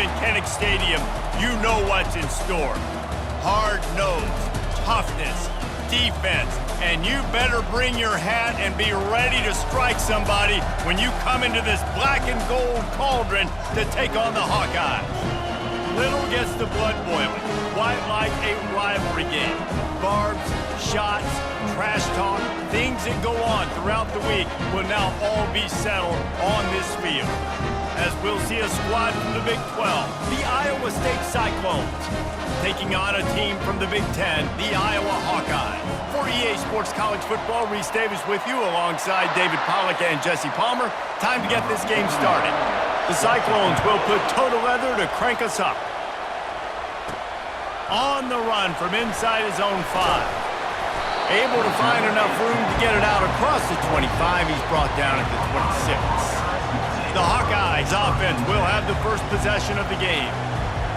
in Kinnick Stadium, you know what's in store. Hard nose, toughness, defense, and you better bring your hat and be ready to strike somebody when you come into this black and gold cauldron to take on the Hawkeyes. Little gets the blood boiling, quite like a rivalry game. Barbs, shots, trash talk, things that go on throughout the week will now all be settled on this field. As we'll see a squad from the Big 12, the Iowa State Cyclones, taking on a team from the Big 10, the Iowa Hawkeyes. For EA Sports College Football, Reese Davis with you alongside David Pollack and Jesse Palmer. Time to get this game started. The Cyclones will put toe to leather to crank us up. On the run from inside his own 5. Able to find enough room to get it out across the 25. He's brought down at the 26. The Hawkeyes offense will have the first possession of the game.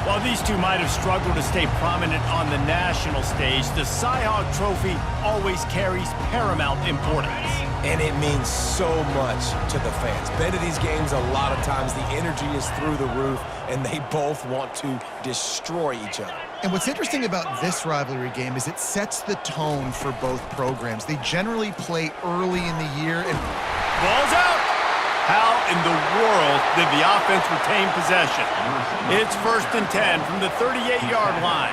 While these two might have struggled to stay prominent on the national stage, the Cy-Hawk Trophy always carries paramount importance. And it means so much to the fans. Been to these games a lot of times, the energy is through the roof, and they both want to destroy each other. And what's interesting about this rivalry game is it sets the tone for both programs. They generally play early in the year and... Ball's out! How in the world did the offense retain possession? It's 1st and 10 from the 38-yard line.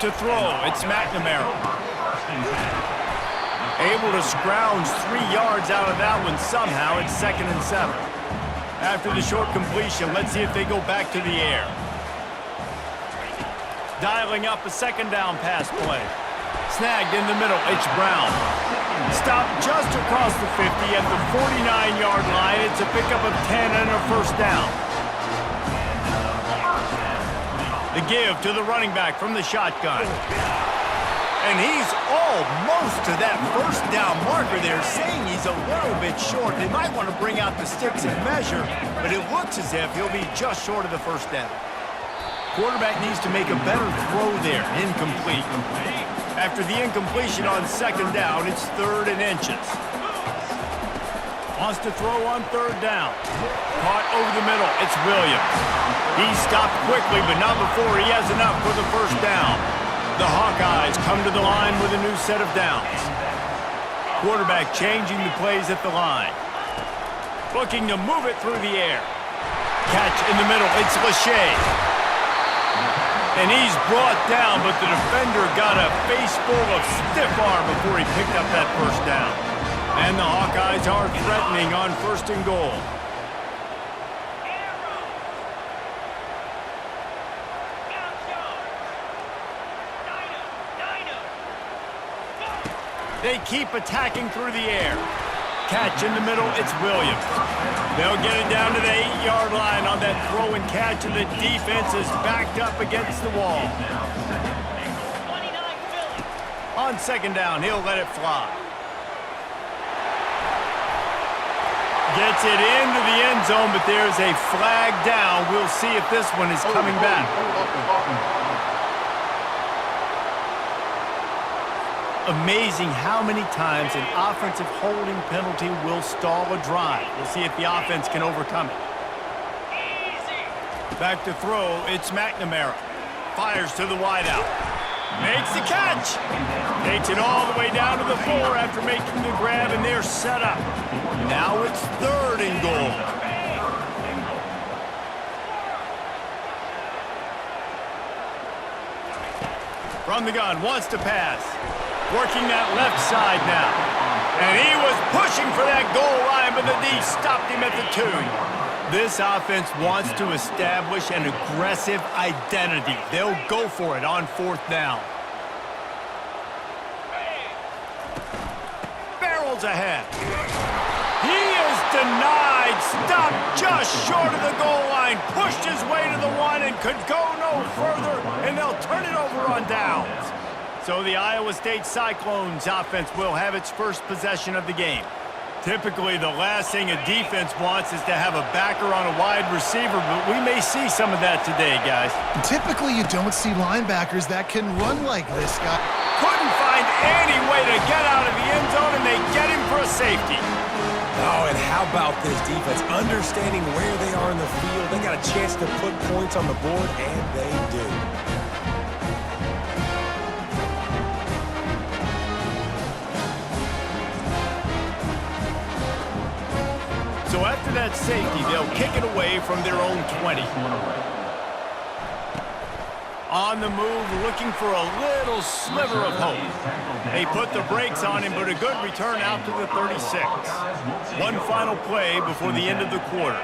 To throw, it's McNamara. Able to scrounge 3 yards out of that one somehow. It's 2nd and 7. After the short completion, let's see if they go back to the air. Dialing up a 2nd down pass play. Snagged in the middle, it's Brown. Stopped just across the 50 at the 49-yard line. It's a pickup of 10 and a 1st down. The give to the running back from the shotgun. And he's almost to that 1st down marker there, saying he's a little bit short. They might want to bring out the sticks and measure, but it looks as if he'll be just short of the 1st down. Quarterback needs to make a better throw there. Incomplete. After the incompletion on 2nd down, it's 3rd and inches. Wants to throw on 3rd down. Caught over the middle. It's Williams. He stopped quickly, but not before he has enough for the 1st down. The Hawkeyes come to the line with a new set of downs. Quarterback changing the plays at the line. Looking to move it through the air. Catch in the middle. It's Lachey. And he's brought down, but the defender got a face full of stiff arm before he picked up that 1st down. And the Hawkeyes are threatening on 1st and goal. They keep attacking through the air. Catch in the middle, it's Williams. They'll get it down to the 8-yard line on that throw and catch, and the defense is backed up against the wall. On 2nd down, he'll let it fly. Gets it into the end zone, but there's a flag down. We'll see if this one is coming back. Amazing how many times an offensive holding penalty will stall a drive. We'll see if the offense can overcome it. Back to throw, it's McNamara. Fires to the wideout. Makes the catch. Takes it all the way down to the 4 after making the grab, and they're set up. Now it's 3rd and goal. From the gun, wants to pass. Working that left side now. And he was pushing for that goal line, but the D stopped him at the 2. This offense wants to establish an aggressive identity. They'll go for it on 4th down. Barrels ahead. He is denied. Stopped just short of the goal line. Pushed his way to the 1 and could go no further, and they'll turn it over on downs. So the Iowa State Cyclones offense will have its first possession of the game. Typically, the last thing a defense wants is to have a backer on a wide receiver, but we may see some of that today, guys. Typically, you don't see linebackers that can run like this guy. Couldn't find any way to get out of the end zone, and they get him for a safety. Oh, and how about this defense? Understanding where they are in the field got a chance to put points on the board, and they do. So after that safety, they'll kick it away from their own 20. On the move, looking for a little sliver of hope. They put the brakes on him, but a good return out to the 36. One final play before the end of the quarter.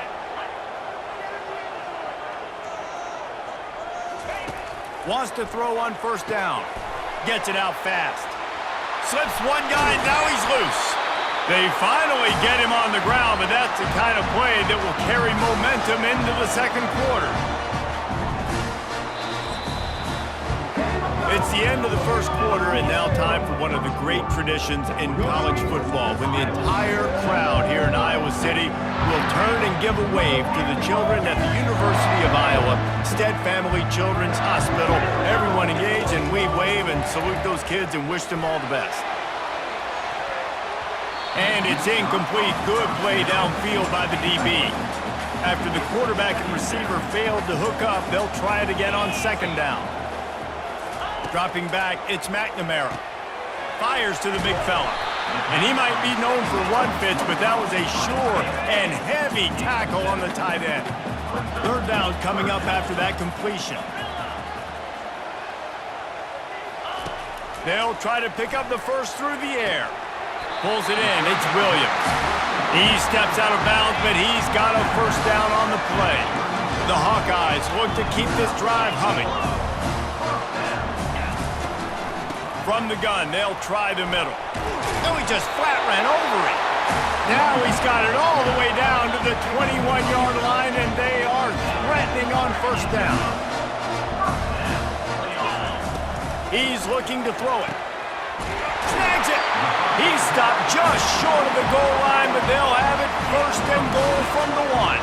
Wants to throw on first down. Gets it out fast. Slips one guy, now he's loose. They finally get him on the ground, but that's the kind of play that will carry momentum into the second quarter. It's the end of the first quarter, and now time for one of the great traditions in college football, when the entire crowd here in Iowa City will turn and give a wave to the children at the University of Iowa, Stead Family Children's Hospital. Everyone engage, and we wave and salute those kids and wish them all the best. And it's incomplete. Good play downfield by the DB. After the quarterback and receiver failed to hook up, they'll try it again on second down. Dropping back, it's McNamara. Fires to the big fella. And he might be known for run fits, but that was a sure and heavy tackle on the tight end. Third down coming up after that completion. They'll try to pick up the first through the air. Pulls it in, it's Williams. He steps out of bounds, but he's got a first down on the play. The Hawkeyes look to keep this drive humming. From the gun, they'll try the middle. No, he just flat ran over it. Now he's got it all the way down to the 21-yard line, and they are threatening on first down. He's looking to throw it. Snags it. He's stopped just short of the goal line, but they'll have it first and goal from the 1.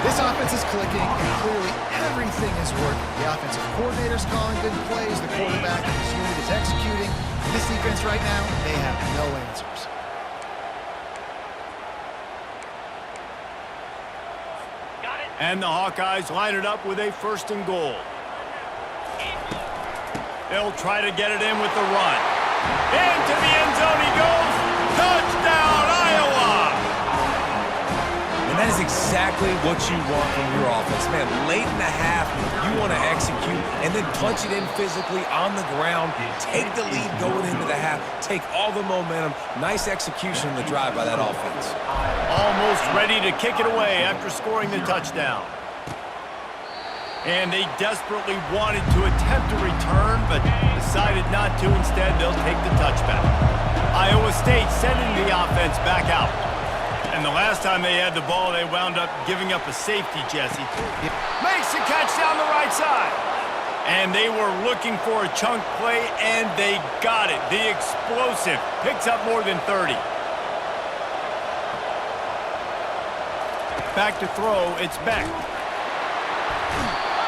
This offense is clicking, and clearly everything is working. The offensive coordinator's calling good plays, the quarterback in his unit is executing. This defense right now, they have no answers. And the Hawkeyes line it up with a first and goal. They'll try to get it in with the run. Into the end zone he goes. Touchdown, Iowa! And that is exactly what you want from your offense. Man, late in the half, you want to execute and then punch it in physically on the ground. Take the lead going into the half. Take all the momentum. Nice execution in the drive by that offense. Almost ready to kick it away after scoring the touchdown. And they desperately wanted to attempt a return, but decided not to. Instead, they'll take the touchback. Iowa State sending the offense back out. And the last time they had the ball, they wound up giving up a safety, Jesse. Makes the catch down the right side. And they were looking for a chunk play, and they got it. The explosive picks up more than 30. Back to throw, it's Beck.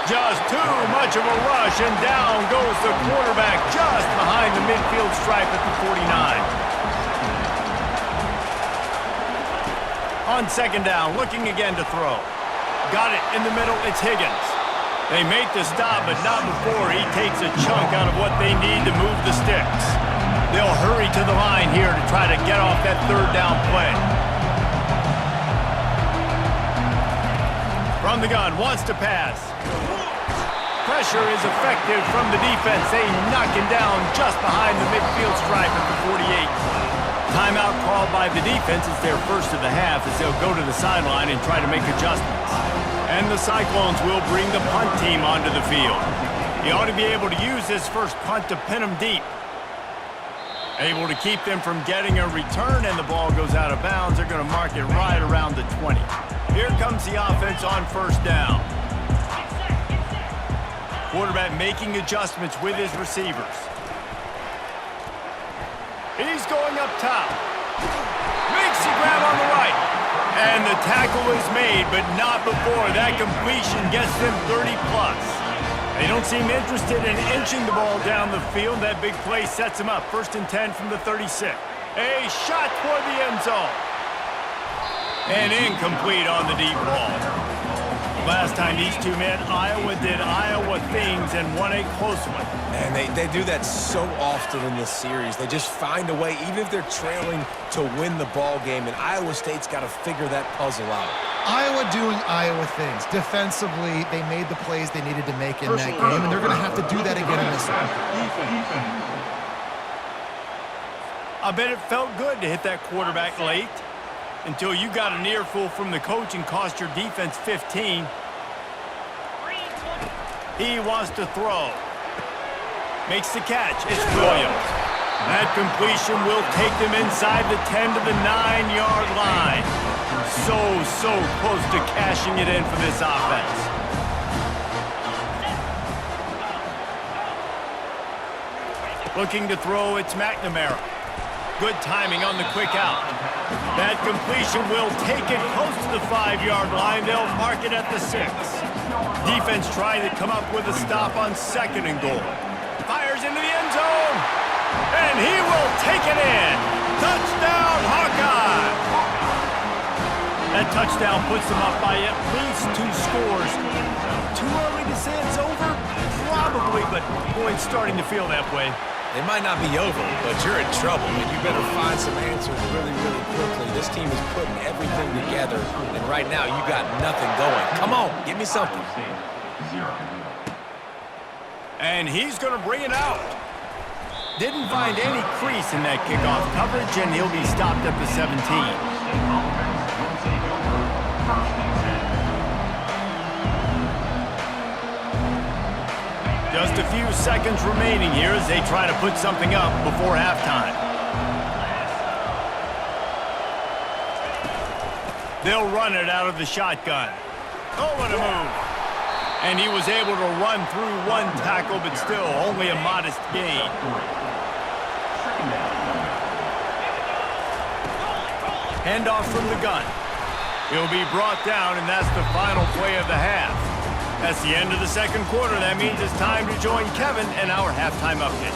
Just too much of a rush, and down goes the quarterback just behind the midfield stripe at the 49. On second down, looking again to throw. Got it in the middle, it's Higgins. They make the stop, but not before he takes a chunk out of what they need to move the sticks. They'll hurry to the line here to try to get off that third down play. From the gun, wants to pass. Pressure is effective from the defense. They knock him down just behind the midfield stripe at the 48. Timeout called by the defense is their first of the half as they'll go to the sideline and try to make adjustments. And the Cyclones will bring the punt team onto the field. You ought to be able to use this first punt to pin them deep. Able to keep them from getting a return, and the ball goes out of bounds. They're going to mark it right around the 20. Here comes the offense on first down. Quarterback making adjustments with his receivers. He's going up top. Makes the grab on the right. And the tackle is made, but not before. That completion gets them 30-plus. They don't seem interested in inching the ball down the field. That big play sets them up. First and 10 from the 36. A shot toward the end zone. And incomplete on the deep ball. Last time these two met, Iowa did Iowa things and won a close one. And they do that so often in this series. They just find a way, even if they're trailing, to win the ball game. And Iowa State's got to figure that puzzle out. Iowa doing Iowa things. Defensively, they made the plays they needed to make in that game, and they're going to have to do that again in this one. I bet it felt good to hit that quarterback late until you got an earful from the coach and cost your defense 15. He wants to throw. Makes the catch. It's Williams. That completion will take them inside the 10 to the 9-yard line. So close to cashing it in for this offense. Looking to throw, it's McNamara. Good timing on the quick out. That completion will take it close to the 5-yard line. They'll mark it at the 6. Defense trying to come up with a stop on 2nd and goal. Fires into the end zone. And he will take it in. Touchdown, Hawkeye! That touchdown puts them up by at least 2 scores. Too early to say it's over? Probably, but boy, it's starting to feel that way. They might not be over, but you're in trouble, and you better find some answers really, really quickly. This team is putting everything together, and right now you got nothing going. Come on, give me something. And he's going to bring it out. Didn't find any crease in that kickoff coverage, and he'll be stopped at the 17. Just a few seconds remaining here as they try to put something up before halftime. They'll run it out of the shotgun. Oh, what a move. And he was able to run through 1 tackle, but still only a modest gain. Handoff from the gun. He'll be brought down, and that's the final play of the half. That's the end of the 2nd quarter. That means it's time to join Kevin and our halftime update.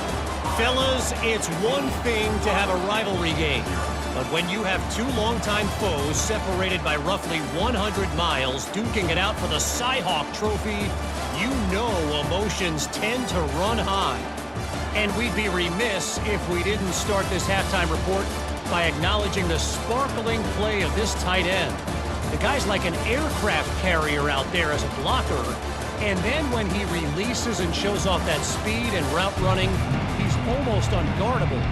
Fellas, it's one thing to have a rivalry game, but when you have 2 longtime foes separated by roughly 100 miles duking it out for the Cy-Hawk Trophy, you know emotions tend to run high. And we'd be remiss if we didn't start this halftime report by acknowledging the sparkling play of this tight end. The guy's like an aircraft carrier out there as a blocker, and then when he releases and shows off that speed and route running, he's almost unguardable.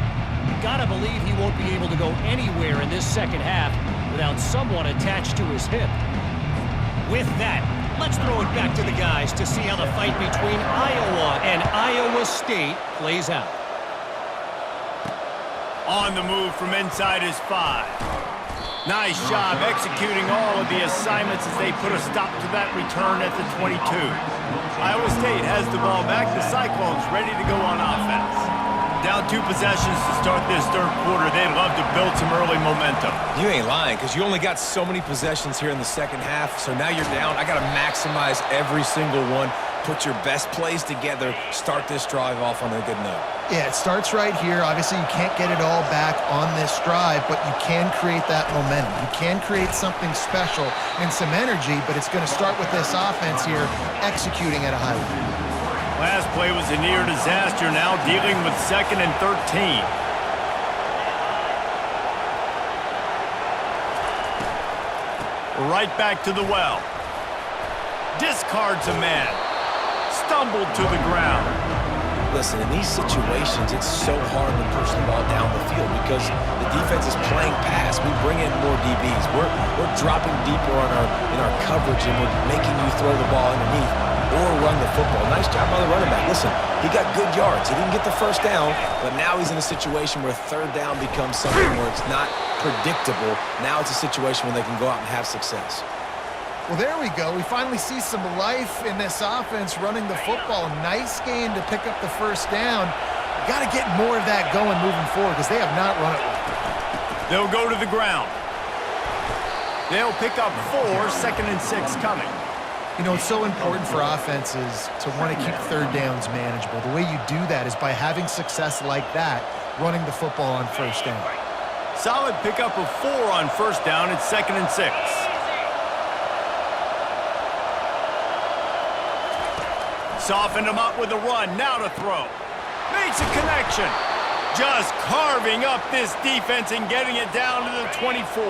Gotta believe he won't be able to go anywhere in this 2nd half without someone attached to his hip. With that, let's throw it back to the guys to see how the fight between Iowa and Iowa State plays out. On the move from inside his 5. Nice job executing all of the assignments as they put a stop to that return at the 22. Iowa State has the ball back. The Cyclones ready to go on offense. Down 2 possessions to start this 3rd quarter. They'd love to build some early momentum. You ain't lying, because you only got so many possessions here in the 2nd half, so now you're down. I got to maximize every single one. Put your best plays together. Start this drive off on a good note. Yeah, it starts right here. Obviously, you can't get it all back on this drive, but you can create that momentum. You can create something special and some energy, but it's going to start with this offense here executing at a high level. Last play was a near disaster, now dealing with 2nd and 13. Right back to the well. Discards a man. Stumbled to the ground. Listen, in these situations, it's so hard to push the ball down the field because the defense is playing pass. We bring in more DBs. We're dropping deeper in our coverage, and we're making you throw the ball underneath or run the football. Nice job by the running back. Listen, he got good yards. He didn't get the 1st down, but now he's in a situation where 3rd down becomes something where it's not predictable. Now it's a situation where they can go out and have success. Well, there we go. We finally see some life in this offense running the football. Nice game to pick up the 1st down. Got to get more of that going moving forward because they have not run it well. They'll go to the ground. They'll pick up 4, 2nd and 6 coming. You know, it's so important for offenses to want to keep 3rd downs manageable. The way you do that is by having success like that, running the football on 1st down. Solid pickup of 4 on 1st down. It's 2nd and 6. Softened him up with a run. Now to throw. Makes a connection. Just carving up this defense and getting it down to the 24.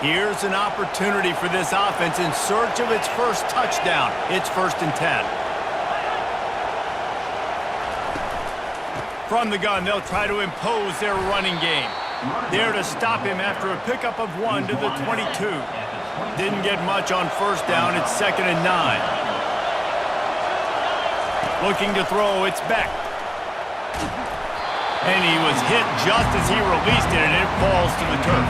Here's an opportunity for this offense in search of its first touchdown. It's 1st and 10. From the gun, they'll try to impose their running game. There to stop him after a pickup of 1 to the 22. Didn't get much on 1st down. It's 2nd and 9. Looking to throw, it's Beck. And he was hit just as he released it, and it falls to the turf.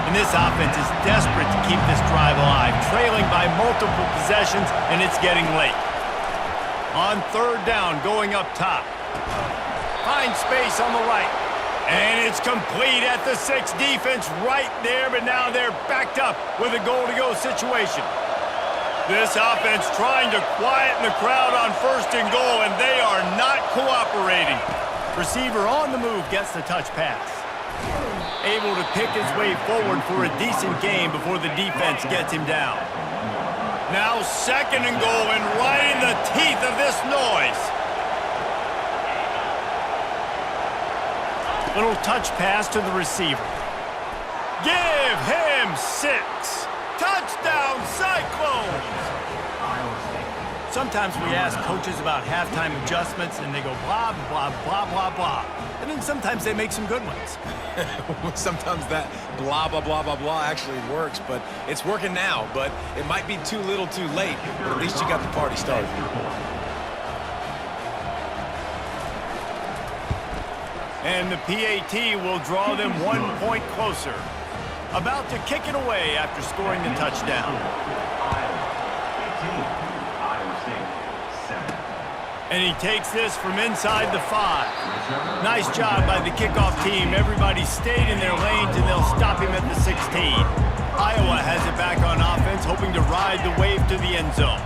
And this offense is desperate to keep this drive alive, trailing by multiple possessions, and it's getting late. On 3rd down, going up top. Finds space on the right. And it's complete at the 6. Defense right there, but now they're backed up with a goal-to-go situation. This offense trying to quieten the crowd on 1st and goal, and they are not cooperating. Receiver on the move gets the touch pass. Able to pick his way forward for a decent game before the defense gets him down. Now 2nd and goal, and right in the teeth of this noise. Little touch pass to the receiver. Give him 6. Touchdown, Cyclones! Sometimes we ask coaches about halftime adjustments, and they go blah, blah, blah, blah, blah. And then sometimes they make some good ones. Sometimes that blah, blah, blah, blah, blah actually works, but it's working now. But it might be too little too late, but at least you got the party started. And the PAT will draw them 1 point closer. About to kick it away after scoring the touchdown. And he takes this from inside the 5. Nice job by the kickoff team. Everybody stayed in their lanes, and they'll stop him at the 16. Iowa has it back on offense, hoping to ride the wave to the end zone.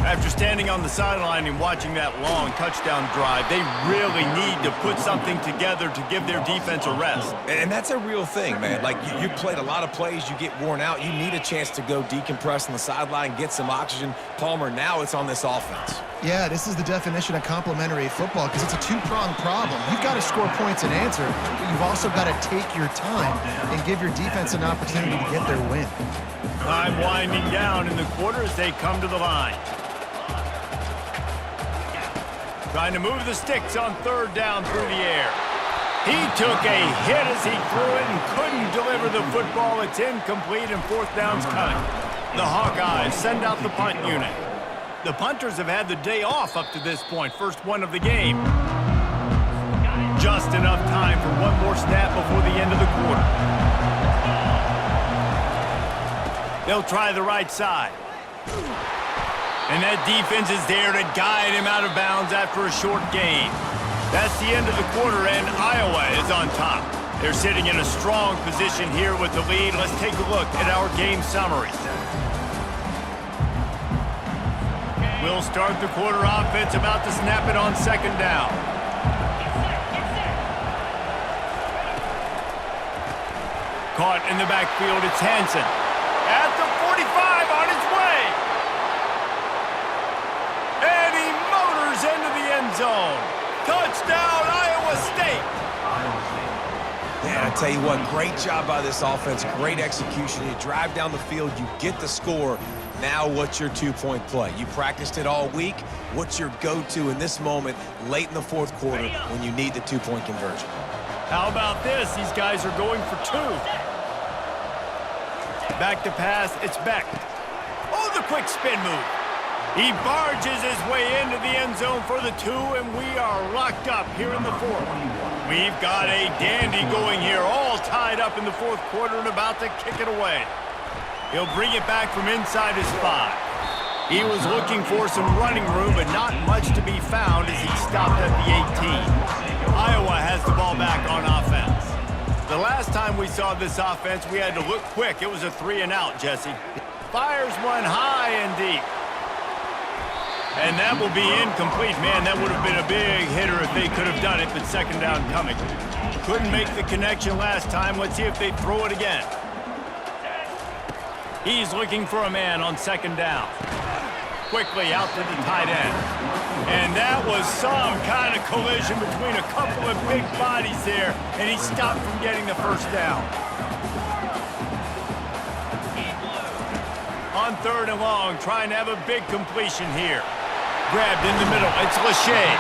After standing on the sideline and watching that long touchdown drive, they really need to put something together to give their defense a rest. And that's a real thing, man. Like, you played a lot of plays, you get worn out, you need a chance to go decompress on the sideline, get some oxygen. Palmer, now it's on this offense. Yeah, this is the definition of complementary football because it's a two-pronged problem. You've got to score points and answer, but you've also got to take your time and give your defense an opportunity to get their win. Time winding down in the quarter as they come to the line. Trying to move the sticks on 3rd down through the air. He took a hit as he threw it and couldn't deliver the football. It's incomplete, and 4th down's coming. The Hawkeyes send out the punt unit. The punters have had the day off up to this point. First one of the game. Just enough time for one more snap before the end of the quarter. They'll try the right side. And that defense is there to guide him out of bounds after a short gain. That's the end of the quarter, and Iowa is on top. They're sitting in a strong position here with the lead. Let's take a look at our game summary. We'll start the quarter offense, about to snap it on 2nd down. Caught in the backfield, it's Hansen. At the 45, on his way. And he motors into the end zone. Touchdown, Iowa State. Man, I tell you what, great job by this offense, great execution. You drive down the field, you get the score. Now what's your 2-point play? You practiced it all week. What's your go-to in this moment late in the 4th quarter when you need the 2-point conversion? How about this? These guys are going for 2. Back to pass, it's Beck. Oh, the quick spin move. He barges his way into the end zone for the 2, and we are locked up here in the 4th. We've got a dandy going here, all tied up in the 4th quarter and about to kick it away. He'll bring it back from inside his 5. He was looking for some running room, but not much to be found as he stopped at the 18. Iowa has the ball back on offense. The last time we saw this offense, we had to look quick. It was a 3-and-out, Jesse. Fires one high and deep. And that will be incomplete. Man, that would have been a big hitter if they could have done it, but 2nd down coming. Couldn't make the connection last time. Let's see if they throw it again. He's looking for a man on 2nd down. quickly out to the tight end. And that was some kind of collision between a couple of big bodies there, and he stopped from getting the first down. On 3rd and long, trying to have a big completion here. Grabbed in the middle, it's Lachey.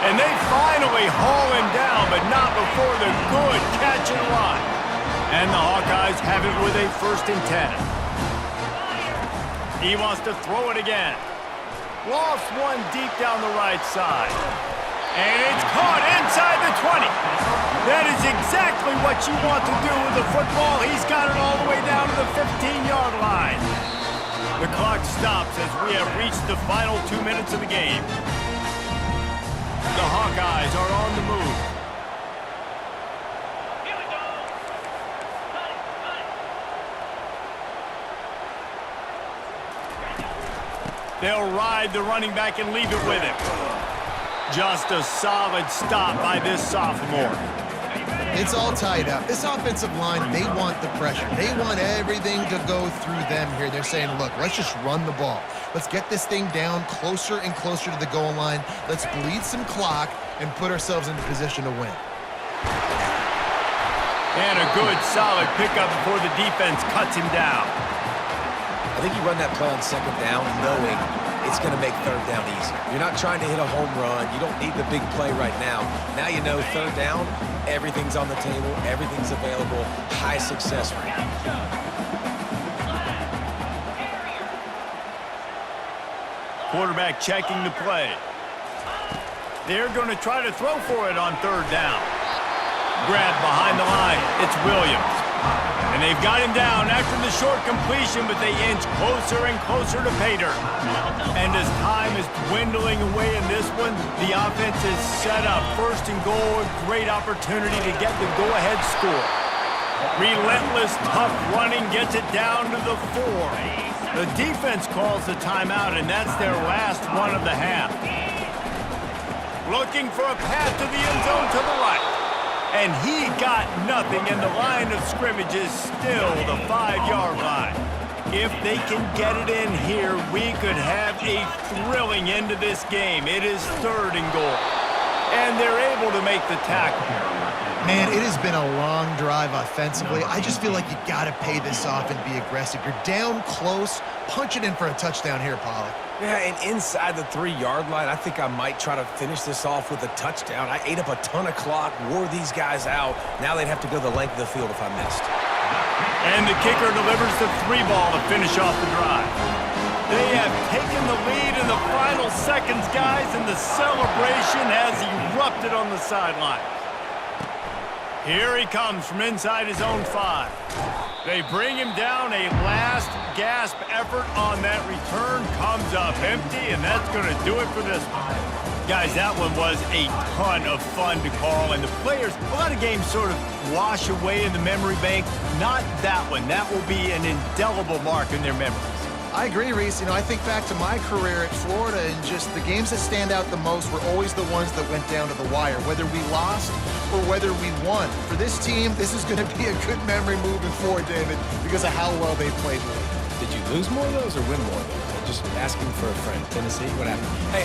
And they finally haul him down, but not before the good catch and run. And the Hawkeyes have it with a 1st and 10. He wants to throw it again. Lost one deep down the right side. And it's caught inside the 20. That is exactly what you want to do with the football. He's got it all the way down to the 15-yard line. The clock stops as we have reached the final 2 minutes of the game. The Hawkeyes are on the move. They'll ride the running back and leave it with him. Just a solid stop by this sophomore. It's all tied up. This offensive line, they want the pressure. They want everything to go through them here. They're saying, look, let's just run the ball. Let's get this thing down closer and closer to the goal line. Let's bleed some clock and put ourselves into position to win. And a good, solid pickup before the defense cuts him down. I think you run that play on 2nd down knowing it's going to make 3rd down easier. You're not trying to hit a home run. You don't need the big play right now. Now you know 3rd down, everything's on the table, everything's available, high success rate. Quarterback checking the play. They're going to try to throw for it on 3rd down. Grabbed behind the line. It's Williams. And they've got him down after the short completion, but they inch closer and closer to pay dirt. And as time is dwindling away in this one, the offense is set up. 1st and goal, a great opportunity to get the go-ahead score. Relentless, tough running gets it down to the 4. The defense calls the timeout, and that's their last one of the half. Looking for a path to the end zone to the right. And he got nothing, and the line of scrimmage is still the 5-yard line. If they can get it in here, we could have a thrilling end to this game. It is 3rd and goal. And they're able to make the tackle. Man, it has been a long drive offensively. I just feel like you got to pay this off and be aggressive. You're down close. Punch it in for a touchdown here, Pollack. Yeah, and inside the 3-yard line, I think I might try to finish this off with a touchdown. I ate up a ton of clock, wore these guys out. Now they'd have to go the length of the field if I missed. And the kicker delivers the 3 ball to finish off the drive. They have taken the lead in the final seconds, guys, and the celebration has erupted on the sideline. Here he comes from inside his own 5. They bring him down. A last gasp effort on that return comes up empty, and that's going to do it for this one. Guys, that one was a ton of fun to call, and the players, a lot of games sort of wash away in the memory bank. Not that one. That will be an indelible mark in their memories. I agree, Reese. You know, I think back to my career at Florida, and just the games that stand out the most were always the ones that went down to the wire, whether we lost or whether we won. For this team, this is going to be a good memory moving forward, David, because of how well they played. Did you lose more of those or win more of those? I'm just asking for a friend. Tennessee, what happened? Hey,